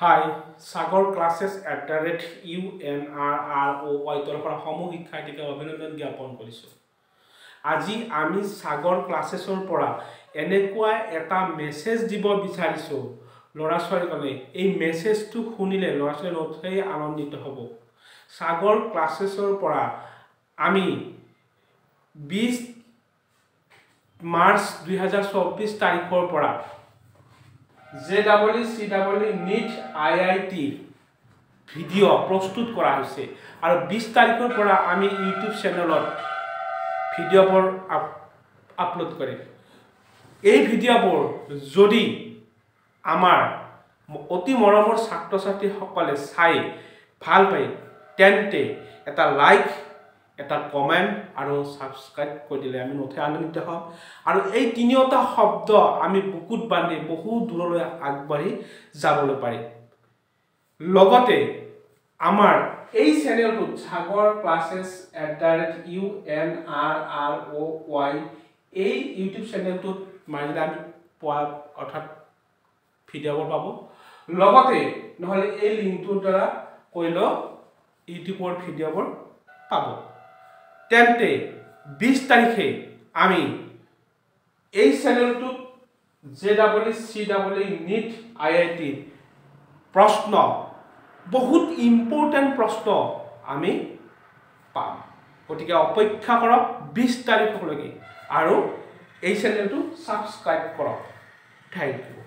Hi, Sagar classes@UNRROY তৰফৰ সমূহ শিক্ষাৰ্থীক অভিনন্দন জ্ঞাপন কৰিছো। আজি আমি সাগৰ ক্লাसेছৰ পৰা এনেকুৱা এটা মেছেজ দিব বিচাৰিছো ল'ৰা ছোৱালীসকলে এই মেছেজটো শুনিলে ল'ৰা ছোৱালী নথৈ আনন্দিত হ'ব। সাগৰ ক্লাছেছৰ পৰা আমি 20 মাৰ্চ 2024 তাৰিখৰ পৰা JEE NEET IIT ভিডিঅ' প্ৰস্তুত কৰা হৈছে আৰু 20 তাৰিখৰ পৰা আমি ইউটিউব চেনেলত ভিডিঅ'বোৰ আপলোড কৰিম। এই ভিডিঅ'বোৰ যদি আমাৰ অতি মৰমৰ ছাত্ৰ ছাত্ৰীসকলে চাই ভাল পায় তেন্তে এটা লাইক এটা কমেন্ট আৰু সাবস্ক্ৰাইব কৰি দিলে আমি নথৈ আনন্দিত হ'ম আৰু এই তিনিওটা শব্দ আমি বুকুত বান্ধি বহু দূৰলৈ আগবাঢ়ি যাবলৈ পাৰিম। লগতে আমাৰ এই চেনেলটোত সাগৰ classes@UNRROY এই ইউটিউব চেনেলটোত মাৰিলে আমি পোৱা অৰ্থাৎ ভিডিঅ'বোৰ পাব। লগতে নহলে এই লিংকটোৰ দ্বাৰা কৰিলেও ইউটিউবৰ ভিডিঅ'বোৰ পাব। তেন্তে 20 তাৰিখে আমি এই চেনেলটোত JEE NEET IIT প্ৰশ্ন বহুত ইম্পৰ্টেন্ট প্ৰশ্ন আমি পাম। গতিকে অপেক্ষা কৰক 20 তাৰিখলৈকে আৰু এই চেনেলটো সাবস্ক্ৰাইব কৰক। Thank U.